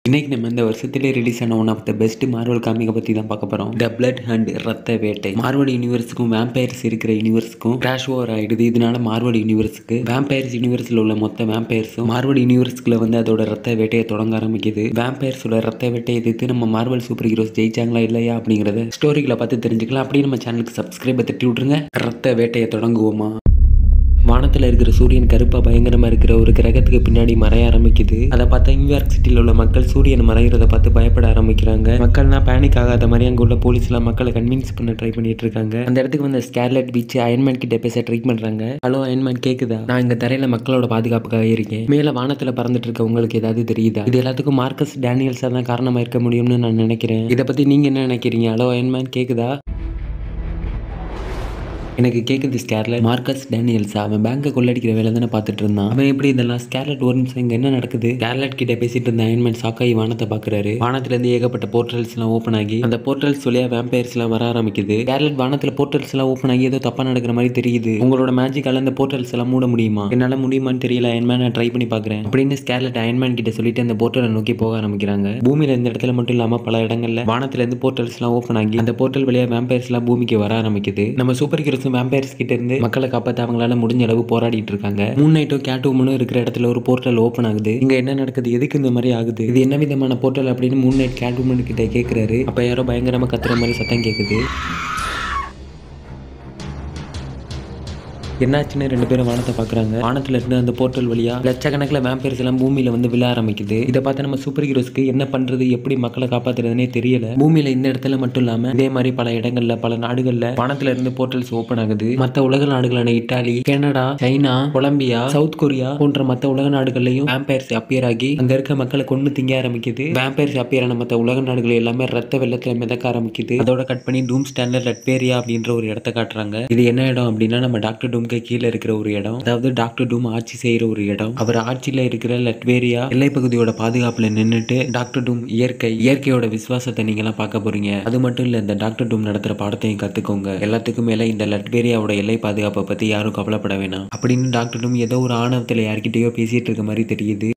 இன்னைக்கு நம்ம இந்த வருஷத்திலே ரிலீஸ் ஆன one of the best Marvel காமிக்கை பற்றி தான் பார்க்க போகிறோம். த பிளட் ஹண்ட் ரத்த வேட்டை. மார்வல் யூனிவர்ஸுக்கும் வேம்பயர்ஸ் இருக்கிற யூனிவர்ஸுக்கும் கிராஷ் ஓவர் ஆயிடுது. இதனால மார்வல் யூனிவர்ஸுக்கு வேம்பயர்ஸ் யூனிவர்ஸில் உள்ள மொத்த வேம்பயர்ஸும் மார்வல் யூனிவர்ஸ்க்குள்ள வந்து அதோட ரத்த வேட்டையை தொடங்க ஆரம்பிக்குது. வேம்பயர்ஸோட ரத்த வேட்டையை எதிர்த்து நம்ம மார்வல் சூப்பர் ஹீரோஸ் ஜெயிச்சாங்களா இல்லையா அப்படிங்கிறத ஸ்டோரிகளை பார்த்து தெரிஞ்சுக்கலாம். அப்படியே நம்ம சேனலுக்கு சப்ஸ்கிரைபை தட்டி விட்டுருங்க. ரத்த வேட்டையை தொடங்குவோமா? வானத்தில் இருக்கிற சூரியன் கருப்பாக பயங்கரமாக இருக்கிற ஒரு கிரகத்துக்கு பின்னாடி மறைய ஆரம்பிக்குது. அதை பார்த்தா நியூயார்க் சிட்டியில் உள்ள மக்கள் சூரியன் மறைகிறத பார்த்து பயப்பட ஆரம்பிக்கிறாங்க. மக்கள்லாம் பேனிக் ஆகாத மாதிரி அங்கே உள்ள போலீஸ்லாம் மக்களை கன்வின்ஸ் பண்ண ட்ரை பண்ணிட்டு இருக்காங்க. அந்த இடத்துக்கு வந்து ஸ்கார்லெட் விட்ச் அயன்மேன் கிட்ட பேச ட்ரை பண்றாங்க. ஹலோ அயன்மேன், கேக்குதா? நான் இங்க தரையில மக்களோட பாதுகாப்புக்காக இருக்கேன். மேல வானத்துல பறந்துட்டு இருக்க உங்களுக்கு ஏதாவது தெரியுதா? இது எல்லாத்துக்கும் மார்க்கஸ் டேனியல்ஸா தான் காரணமா இருக்க முடியும்னு நான் நினைக்கிறேன். இதை பத்தி நீங்க என்ன நினைக்கிறீங்க? ஹலோ அயன்மேன், கேக்குதா? எனக்கு கேட்குது ஸ்கேர்லெட். மார்க்கஸ் டேனியல்ஸா? அவன் பேங்கை கொள்ளடிக்கிற வேலை தானே பார்த்துட்டு இருந்தான். அவன் எப்படி இதெல்லாம்? ஸ்கேர்லெட் ஒரு நிமிஷம், இங்கே என்ன நடக்குது? ஸ்கேர்லெட் கிட்ட பேசிட்டு இருந்த அயன்மேன் சாக்காயி வானத்தை பார்க்குறாரு. வானத்துலேருந்து ஏகப்பட்ட போர்ட்டல்ஸ் எல்லாம் ஓப்பன் ஆகி அந்த போர்ட்டல்ஸ் வழியா வேம்பயர்ஸ் எல்லாம் வர ஆரம்பிக்குது. ஸ்கேர்லெட் வானத்தில் போர்ட்டல்ஸ் எல்லாம் ஓப்பன் ஆகி ஏதோ தப்பா நடக்கிற மாதிரி தெரியுது. உங்களோட மேஜிக்கால அந்த போர்ட்டல்ஸ் எல்லாம் மூட முடியுமா? என்னால் முடியுமான்னு தெரியல அயன்மேன், நான் ட்ரை பண்ணி பார்க்குறேன் அப்படின்னு ஸ்கேர்லெட் அயன்மேன் கிட்ட சொல்லிட்டு அந்த போர்ட்டலை நோக்கி போக ஆரம்பிக்கிறாங்க. பூமியில இந்த இடத்துல மட்டும் இல்லாமல் பல இடங்கள்ல வானத்துலேருந்து போர்ட்டல்ஸ் எல்லாம் ஓப்பன் ஆகி அந்த போர்ட்டல் வழியா வேம்பயர்ஸ் எல்லாம் பூமிக்கு வர ஆரம்பிக்குது. நம்ம சூப்பர் ஹீரோஸும் வேம்பயர்ஸ் கிட்ட மக்களை காப்பாற்ற அவங்களால முடிஞ்ச அளவு போராடிட்டு இருக்காங்க. மூன் நைட்டும் கேட் உமனும் இருக்கிற இடத்துல ஒரு போர்ட்டல் ஓபன் ஆகுது. இங்க என்ன நடக்குது? எதுக்கு இந்த மாதிரி ஆகுது? இது என்ன விதமான போர்ட்டல் அப்படின்னு மூன் நைட் கேட் உமன் கிட்ட கேட்கிறாரு. அப்ப யாரோ பயங்கரமா கத்துற மாதிரி சத்தம் கேட்குது. என்னாச்சுன்னு ரெண்டு பேரும் வானத்தை பார்க்குறாங்க. வானத்துல இருந்து அந்த போர்ட்டல் வழியா லட்சக்கணக்கில் வேம்பயர்ஸ் எல்லாம் பூமியில வந்து விழ ஆரம்பிக்குது. இதை பார்த்து நம்ம சூப்பர் ஹீரோஸ்க்கு என்ன பண்றது, எப்படி மக்களை காப்பாத்துறதுனே தெரியல. பூமியில இந்த இடத்துல மட்டும் இல்லாம இதே மாதிரி பல இடங்கள்ல பல நாடுகள்ல வானத்துல இருந்து போர்ட்டல்ஸ் ஓபன் ஆகுது. மற்ற உலக நாடுகளான Italy, Canada, China, Colombia, South Korea போன்ற மற்ற உலக நாடுகள்லயும் வேம்பயர்ஸ் அப்பியர் ஆகி அங்க இருக்க மக்களை கொண்டு திங்க ஆரம்பிக்குது. வேம்பயர்ஸ் அப்பியர் ஆன மற்ற உலக நாடுகள் எல்லாமே ரத்த வெள்ளத்துல மிதக்க ஆரம்பிக்குது. அதோட கட் பண்ணி டூம் ஸ்டாண்டர்ட் லட்வேரியா அப்படின்ற ஒரு இடத்த காட்டுறாங்க. இது என்ன இடம் அப்படின்னா நம்ம டாக்டர் டூம் கீழே இருக்கிற ஒரு இடம். அதாவது டாக்டர் டூம் ஆட்சி செய்யற ஒரு இடம். அவர் ஆட்சியில இருக்கிற லட்வேரியா எல்லை பகுதியோட பாதுகாப்புல நின்றுட்டு டாக்டர் டூம் இயற்கையோட விசுவாசத்தை நீங்க எல்லாம் பார்க்க போறீங்க. அது மட்டும் இல்ல, இந்த டாக்டர் டூம் நடத்துற பாடத்தையும் கத்துக்கோங்க. எல்லாத்துக்கும் மேல இந்த லட்வேரியாவோட எல்லை பாதுகாப்பை பத்தி யாரும் கவலைப்பட வேணாம் அப்படின்னு டாக்டர் டூம் ஏதோ ஒரு ஆணவத்துல யார்கிட்டயோ பேசிட்டு இருக்க மாதிரி தெரியுது.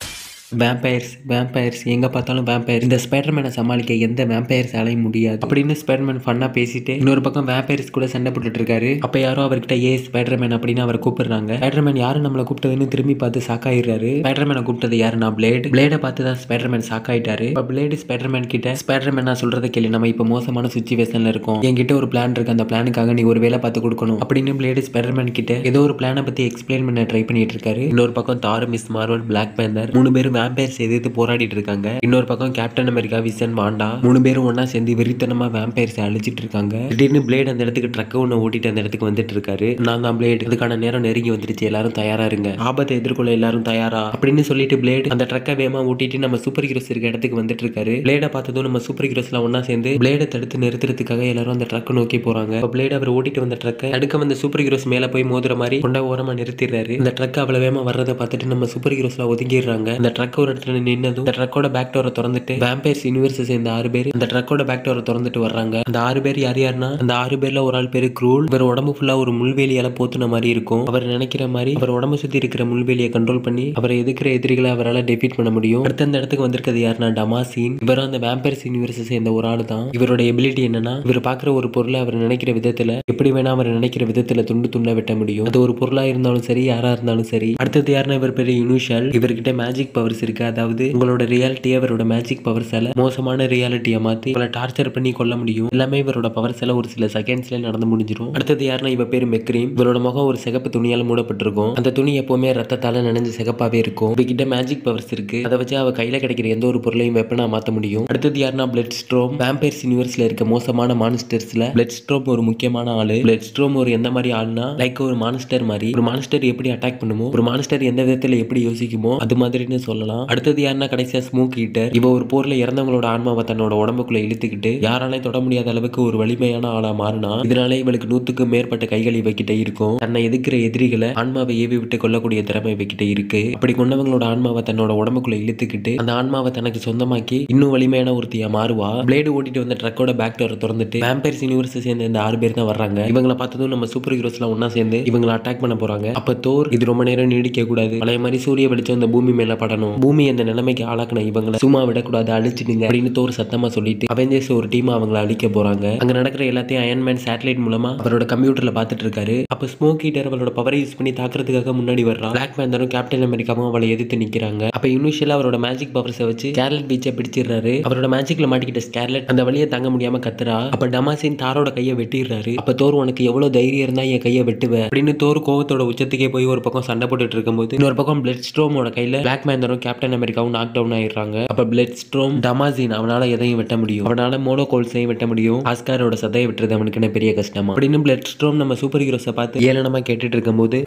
வேம்பயர்ஸ் எங்க பார்த்தாலும் வேம்பயர். இந்த ஸ்பைடர்மேனை சமாளிக்க எந்த வேம்பயர்ஸாலையும் முடியாது அப்படின்னு ஸ்பைடர்மேன் ஃபன்னா பேசிட்டு இன்னொரு பக்கம் வேம்பயர்ஸ் கூட சண்டை போட்டுட்டு இருக்காரு. அப்ப யாரோ அவர்கிட்ட ஸ்பைடர்மேன் அப்படின்னு அவரை கூப்பிடுறாங்க. ஸ்பைடர்மேன் யாரும் நம்மளை கூப்பிட்டதுன்னு திரும்பி பார்த்து சாக்காயிடுறாரு. ஸ்பைடர்மேனை கூப்பிட்டது யாருன்னா பிளேடை பார்த்து தான் ஸ்பைடர்மேன் சாக்காயிட்டாரு. இப்ப பிளேடு ஸ்பைடர்மேன் கிட்ட, ஸ்பைடர்மேன் நான் சொல்றதை கேளு, நம்ம இப்ப மோசமான சுச்சுவேஷன்ல இருக்கோம். என்கிட்ட ஒரு பிளான் இருக்கு, அந்த பிளானுக்காக நீ ஒரு வேலை பார்த்து கொடுக்கணும் அப்படின்னு பிளேடு ஸ்பைடர்மேன் கிட்ட ஏதோ ஒரு பிளானை பத்தி எக்ஸ்பிளைன் பண்ண ட்ரை பண்ணிட்டு இருக்காரு. இன்னொரு பக்கம் தார், மிஸ் மார்வல், பிளாக் பேந்தர் மூணு பேரும் வேம்பயர்ஸ் எதிர்த்து போராடிட்டு இருக்காங்க. இன்னொரு பக்கம் கேப்டன் அமெரிக்கா, விசன், வாண்டா மூணு பேரும் ஒன்னா சேர்ந்து வெறித்தனமா வேம்பயர்ஸ் அழிச்சிட்டு இருக்காங்க. திடீர்னு பிளேட் அந்த இடத்துக்கு ட்ரக் ஒன்று ஓட்டிட்டு அந்த இடத்துக்கு வந்துட்டு இருக்காரு. நான் தான் பிளேட், அதுக்கான நேரம் நெருங்கி வந்துருச்சு, எல்லாரும் தயாரா இருங்க, ஆபத்தை எதிர்கொள்ள எல்லாரும் தயாரா அப்படின்னு சொல்லிட்டு பிளேட் அந்த ட்ரக்கை வேகமா ஓட்டிட்டு நம்ம சூப்பர் ஹீரோஸ் இருக்க இடத்துக்கு வந்துட்டு இருக்காரு. பிளேட பார்த்ததும் நம்ம சூப்பர் ஹீரோஸ் எல்லாம் ஒன்னா சேர்ந்து பிளேட தடுத்து நிறுத்துறதுக்காக எல்லாரும் அந்த ட்ரக் நோக்கி போறாங்க. பிளேட் அவர் ஓட்டிட்டு வந்த ட்ரக்கை தடுக்க வந்த சூப்பர் ஹீரோஸ் மேல போய் மோதுற மாதிரி கொண்ட ஓரமா நிறுத்திடுறாரு. இந்த ட்ரக் அவ்வளவு வேகமா வர்றதை பார்த்துட்டு நம்ம சூப்பர் ஹீரோஸ் எல்லாம் ஒதுங்கிடுறாங்க. இந்த ட்ரக் ஒரு இடத்துல நின்னதும் இந்த ட்ரக்கோட பேக் டோரை திறந்துட்டு வேம்பயர்ஸ் யூனிவர்ஸ் சேர்ந்த 6 பேர் அந்த ட்ரக்கோட பேக் டோரை திறந்துட்டு வர்றாங்க. அந்த 6 பேர் யாருன்னா அந்த 6 பேர்ல ஒரு ஆள் பேரு க்ரூல். இவர் உடம்பு ஃபுல்லா ஒரு முள்வேலியால போத்துன மாதிரி இருக்கும். அவர் நினைக்கிற மாதிரி அவர் உடம்பு சுத்தி இருக்கிற முள்வேலியை கண்ட்ரோல் பண்ணி அவரை எதிர்க்கிற எதிரிகளை அவரால் டெஃபீட் பண்ண முடியும். அடுத்த அந்த இடத்துக்கு வந்திருக்கிறது யாருன்னா டமாசின். இவர் அந்த வேம்பயர்ஸ் யூனிவர்ஸ் சேர்ந்த ஒரு ஆள் தான். இவரோட எபிலிட்டி என்னன்னா, இவர் பாக்குற ஒரு பொருளை அவர் நினைக்கிற விதத்துல எப்படி வேணா அவர் நினைக்கிற விதத்துல துண்டு துண்டா வெட்ட முடியும். அது ஒரு பொருளா இருந்தாலும் சரி, யாரா இருந்தாலும் சரி. அடுத்தது யாருன்னா இவர் பேரு யூனிஷல். இவர்கிட்ட மேஜிக் பவர்ஸ் இருக்கு. அதாவது உங்களோட ரியாலிட்டியை அவரோட மேஜிக் பவர்ஸால மோசமான ரியாலிட்டியை மாத்தி உங்களை டார்ச்சர் பண்ணி கொள்ள முடியும். எல்லாமே இவரோட பவர்ஸால ஒரு சில செகண்ட்ஸ்ல நடந்து முடிஞ்சிடும். அடுத்தது யாருன்னா இவ பேரு மெக்ரீம். இவரோட முகம் ஒரு சிகப்பு துணியால மூடப்பட்டிருக்கும். அந்த துணி எப்பவுமே ரத்தத்தால நனைஞ்ச சிகப்பாவே இருக்கும். இவகிட்ட மேஜிக் பவர்ஸ் இருக்கு. அதை வச்சு அவ கையில கிடைக்கிற எந்த ஒரு பொருளையும் வெப்பனா மாத்த முடியும். அடுத்தது யாருன்னா பிளட் ஸ்ட்ரோம். வேம்பயர்ஸ் யூனிவர்ஸ்ல இருக்க மோசமான மான்ஸ்டர்ஸ்ல பிளட் ஸ்ட்ரோம் ஒரு முக்கியமான ஆளு. பிளட் ஸ்ட்ரோம் ஒரு எந்த மாதிரி ஆளுனா, லைக் ஒரு மான்ஸ்டர் மாதிரி. ஒரு மான்ஸ்டர் எப்படி அட்டாக் பண்ணுமோ, ஒரு மான்ஸ்டர் எந்த விதத்துல எப்படி யோசிக்குமோ அது மாதிரின்னு சொல்லலாம். அடுத்தது யாருன்னா கடைசியா ஸ்மோக் ஈட்டர். இவ ஒரு போர்ல இறந்தவங்களோட ஆன்மாவை தன்னோட உடம்புக்குள்ள இழுத்துக்கிட்டு யாராலையும் தொட முடியாத அளவுக்கு ஒரு வலிமையான ஆளா மாறினா, இதனால இவளுக்கு 100க்கு மேற்பட்ட கைகள் இவகிட்ட இருக்கும். தன்னை எதிர்க்கிற எதிரிகளை ஆன்மாவை ஏவி விட்டு கொள்ளக்கூடிய திறமை இவகிட்ட இருக்கு. அப்படி கொண்டவங்களோட ஆன்மாவை தன்னோட உடம்புக்குள்ள இழுத்துக்கிட்டு அந்த ஆன்மாவை தனக்கு சொந்தமாக்கி இன்னும் வலிமையான ஒருத்தியா மாறுவா. பிளேடு ஓட்டிட்டு வந்த ட்ரக்கோட பேக் டோரை திறந்துட்டு வேம்பயர்ஸ் யூனிவர்ஸ் சேர்ந்த இந்த 6 பேர் தான் வர்றாங்க. இவங்களை பார்த்ததும் நம்ம சூப்பர் ஹீரோஸ் எல்லாம் ஒன்னா சேர்ந்து இவங்களை அட்டாக் பண்ண போறாங்க. அப்ப தோர், இது ரொம்ப நேரம் நீடிக்க கூடாது, பழைய மாதிரி சூரிய வெளிச்சம் இந்த பூமி மேல படணும், பூமி அந்த நிலைமைக்கு ஆளாக்குன இவங்களை சும்மா விடக்கூடாது, அழிச்சிடுங்க அப்படின்னு தோர் சத்தமா சொல்லிட்டு அவெஞ்சர்ஸ் ஒரு டீம் அவங்களை அழிக்க போறாங்க. அங்க நடக்கிற எல்லாத்தையும் அயன்மேன் சேட்டலைட் மூலமா அவரோட கம்ப்யூட்டர்ல பாத்துட்டு இருக்காரு. அப்ப ஸ்மோக் ஈட்டர் அவளோட பவரை யூஸ் பண்ணி தாக்குறதுக்காக முன்னாடி வர்றான். பிளாக் பேந்தரும் கேப்டன் அமெரிக்காவும் அவளை எதிர்த்து நிக்கிறாங்க. அப்ப இனிஷியலா அவரோட மேஜிக் பவர்ஸை வச்சு ஸ்கார்லெட் பீச்சை பிடிச்சிடுறாரு. அவரோட மேஜிக்ல மாட்டிக்கிட்ட ஸ்கார்லெட் அந்த வழியை தாங்க முடியாம கத்துறா. அப்ப டமாசின் தாரோட கையை வெட்டிடுறாரு. அப்ப தோர் உனக்கு எவ்வளவு தைரியம் இருந்தா என் கையை வெட்டுவ அப்படின்னு தோர் கோவத்தோட உச்சத்துக்கே போய் ஒரு பக்கம் சண்டை போட்டுட்டு இருக்கும்போது இன்னொரு பக்கம் பிளட் ஸ்ட்ரோமோட கையில பிளாக் பேந்தரும் கேப்டன் அமெரிக்காவும் நாக் டவுன் ஆயிடுறாங்க. அப்ப பிளட் ஸ்ட்ரோம் டமாசின் அவனால எதையும் வெட்ட முடியும், அவனால மோனோகோல்ஸையும் வெட்ட முடியும், ஆஸ்காரோட சதையை வெட்டுறது அவனுக்கு என்ன பெரிய கஷ்டமா அப்படின்னு பிளட் ஸ்ட்ரோம் நம்ம சூப்பர் ஹீரோஸை பார்த்து ஏளனமா கேட்டுட்டு இருக்கும்போது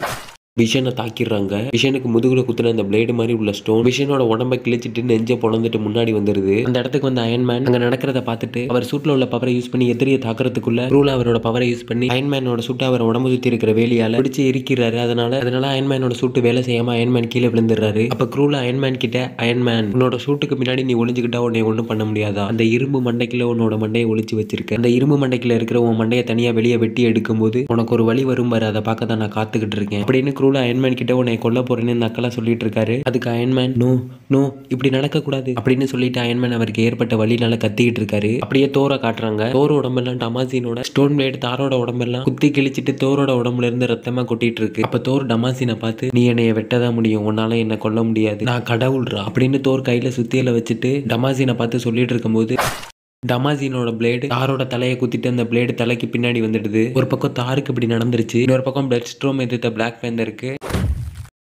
விஷனை தாக்கிடுறாங்க. விஷனுக்கு முதுகுல குத்துன அந்த பிளேடு மாதிரி உள்ள ஸ்டோன் விஷனோட உடம்பை கிழிச்சிட்டு நெஞ்ச பொழந்துட்டு முன்னாடி வந்துருது. அந்த இடத்துக்கு வந்து அயன்மேன் அங்க நடக்கிறத பார்த்துட்டு அவர் சூட்ல உள்ள பவரை யூஸ் பண்ணி எதிரியை தாக்குறதுக்குள்ள ரூலா அவரோட பவரை யூஸ் பண்ணி அயன்மேனோட சூட்டை அவர் உடம்பு சுத்தி இருக்கிற வேலியால பிடிச்சு இருக்கிறாரு. அதனால அயன்மேனோட சூட்டு வேலை செய்யாம அயன்மேன் கீழே விழுந்துடுறாரு. அப்ப க்ரூல அயன்மேன் கிட்ட, அயன்மேன் உன்னோட சூட்டுக்கு பின்னாடி நீ ஒளிஞ்சுக்கிட்டா உன்னை ஒன்றும் பண்ண முடியாதா, அந்த இரும்பு மண்டைக்குள்ள உன்னோட மண்டையை ஒளிச்சு வச்சிருக்க, அந்த இரும்பு மண்டைக்குள்ள இருக்கிற உன் மண்டையை தனியா வெளியே வெட்டி எடுக்கும் போது உனக்கு ஒரு வழி வரும் பாரு, அதை பார்க்க தான் நான் காத்துக்கிட்டு இருக்கேன் அப்படின்னு க்ரூல அயன்மேன் கிட்ட உன்னை கொல்ல போறேன்னு இந்த அக்கெல்லாம் சொல்லிட்டு இருக்காரு. அதுக்கு அயன்மேன் நோ நோ இப்படி நடக்க கூடாது அப்படின்னு சொல்லிட்டு அயன்மேன் அவருக்கு ஏற்பட்ட வழினால கத்திக்கிட்டு இருக்காரு. அப்படியே தோரை காட்டுறாங்க. தோர் உடம்பெல்லாம் டமாசினோட ஸ்டோன் பிளேட் தாரோட உடம்பெல்லாம் குத்தி கிழிச்சிட்டு தோரோட உடம்புல இருந்து ரத்தமா கொட்டிட்டு இருக்கு. அப்ப தோர் டமாசினை பார்த்து நீ என்னைய வெட்டதான் முடியும், உன்னால என்ன கொல்ல முடியாது, நான் கடவுள்றா அப்படின்னு தோர் கையில சுத்தியில வச்சுட்டு டமாசினை பார்த்து சொல்லிட்டு இருக்கும்போது டமாசினோட பிளேடு தாரோட தலையை குத்திட்டு அந்த பிளேடு தலைக்கு பின்னாடி வந்துடுது. ஒரு பக்கம் தாருக்கு இப்படி நடந்துருச்சு, இன்னொரு பக்கம் பிளட் ஸ்ட்ரோம் எதிர்த்த பிளாக் பேந்தருக்கு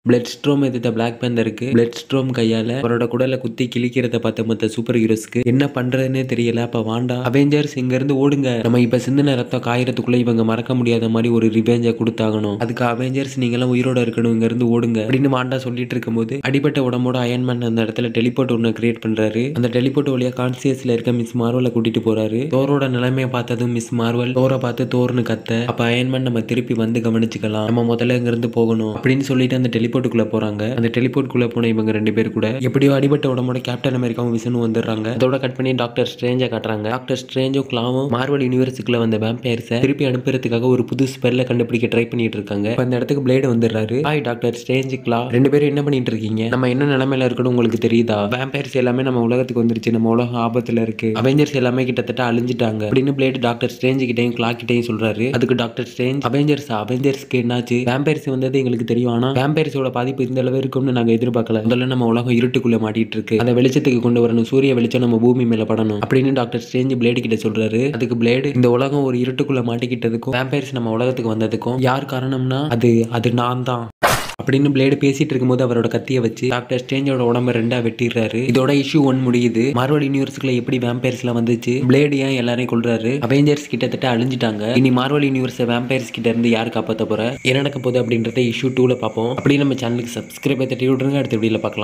பிளட் ஸ்ட்ரோம் எதிர்த்த பிளாக் பேந்தருக்கு பிளட் ஸ்ட்ரோம் கையால அவரோட குடலை குத்தி கிழிக்கிறத பார்த்த மற்ற சூப்பர் ஹீரோஸ்க்கு என்ன பண்றதுன்னே தெரியல. அப்ப வாண்டா அவெஞ்சர்ஸ் இங்க இருந்து ஓடுங்க, நம்ம இப்ப சிந்தின ரத்தம் காயறதுக்குள்ள இவங்க மறக்க முடியாத மாதிரி ஒரு ரிவெஞ்சை கொடுத்தாகணும், அதுக்கு அவெஞ்சர்ஸ் நீங்க எல்லாம் உயிரோட இருக்கணும், இங்க இருந்து ஓடுங்க அப்படின்னு வாண்டா சொல்லிட்டு இருக்கும்போது அடிப்பட்ட உடம்போட அயன்மேன் அந்த இடத்துல டெலிபோர்ட் ஒன்று கிரியேட் பண்றாரு. அந்த டெலிபோர்ட் வழியா கான்சியஸ்ல இருக்க மிஸ் மார்வலை கூட்டிட்டு போறாரு. தோரோட நிலைமையை பார்த்ததும் மிஸ் மார்வல் தோரை பார்த்து தோர்னு கத்த, அப்ப அயன்மேன் நம்ம திருப்பி வந்து கவனிச்சுக்கலாம், நம்ம முதல்ல இங்க இருந்து போகணும் அப்படின்னு சொல்லிட்டு அந்த டெலிபோர்ட்டுக்குள்ள போறாங்க. அந்த டெலிபோர்ட்டுக்குள்ள போன இவங்க ரெண்டு பேர் கூட எப்படியோ அடிபட்ட உடம்போட கேப்டன் அமெரிக்காவும் விசனும் வந்துடுறாங்க. அதோட கட் பண்ணி டாக்டர் ஸ்ட்ரேஞ்சை காட்டுறாங்க. டாக்டர் ஸ்ட்ரேஞ்சும் கிளாவும் மார்வல் யூனிவர்ஸுக்குள்ள வந்த வேம்பயர்ஸை திருப்பி அனுப்புறதுக்காக ஒரு புது ஸ்பெல்ல கண்டுபிடிக்க ட்ரை பண்ணிட்டு இருக்காங்க. அந்த இடத்துக்கு பிளேடு வந்துடுறாரு. ஹாய் டாக்டர் ஸ்ட்ரேஞ்ச், கிளா ரெண்டு பேரும் என்ன பண்ணிட்டு இருக்கீங்க, நம்ம என்ன நிலைமையில இருக்கணும் உங்களுக்கு தெரியுதா, வேம்பயர்ஸ் எல்லாமே நம்ம உலகத்துக்கு வந்துருச்சு, நம்ம உலகம் ஆபத்துல இருக்கு, அவெஞ்சர்ஸ் எல்லாமே கிட்டத்தட்ட அழிஞ்சிட்டாங்க அப்படின்னு பிளேடு டாக்டர் ஸ்ட்ரேஞ்ச் கிட்டையும் கிளா கிட்டையும் சொல்றாரு. அதுக்கு டாக்டர் ஸ்ட்ரேஞ்ச் அவெஞ்சர்ஸ்க்கு என்னாச்சு, வேம்பயர்ஸ் வந்தது எங்களுக்கு தெரியும், ஆனா வேம்பயர்ஸோட பாதிப்பு இந்த அளவு இருக்கும்னு நாங்க எதிர்பார்க்கல, முதல்ல நம்ம உலகம் இருட்டுக்குள்ள மாட்டிட்டு இருக்கு, அந்த வெளிச்சத்துக்கு கொண்டு வரணும், சூரிய வெளிச்சம் நம்ம பூமி மேல படணும் அப்படின்னு டாக்டர் ஸ்ட்ரேஞ்ச் பிளேடு கிட்ட சொல்றாரு. அதுக்கு பிளேடு இந்த உலகம் ஒரு இருட்டுக்குள்ள மாட்டிக்கிட்டதுக்கும் வேம்பயர்ஸ் நம்ம உலகத்துக்கு வந்ததுக்கும் யார் காரணம்னா அது நான் தான் அப்படின்னு பிளேடு பேசிட்டு இருக்கும்போது அவரோட கத்தியை வச்சு டாக்டர் ஸ்ட்ரேஞ்சோட உடம்ப ரெண்டா வெட்டிடுறாரு. இதோட இஷ்யூ 1 முடியுது. மார்வல் யூனிவர்ஸ்க்குள்ள எப்படி வேம்பயர்ஸ் எல்லாம் வந்துச்சு, பிளேடு ஏன் எல்லாரையும் கொல்றாரு, அவெஞ்சர்ஸ் கிட்டத்தட்ட அழிஞ்சிட்டாங்க, இனி மார்வல் யூனிவர்ஸ் வேம்பயர்ஸ் கிட்ட இருந்து யார் காப்பாத்த போற, என்ன நடக்க போகுது அப்படின்றத இஷ்யூ 2ல பார்ப்போம். அப்படி நம்ம சேனலுக்கு சப்ஸ்கிரைப் தட்டி விட்டுருங்க. அடுத்த வீடியோல பார்க்கலாம்.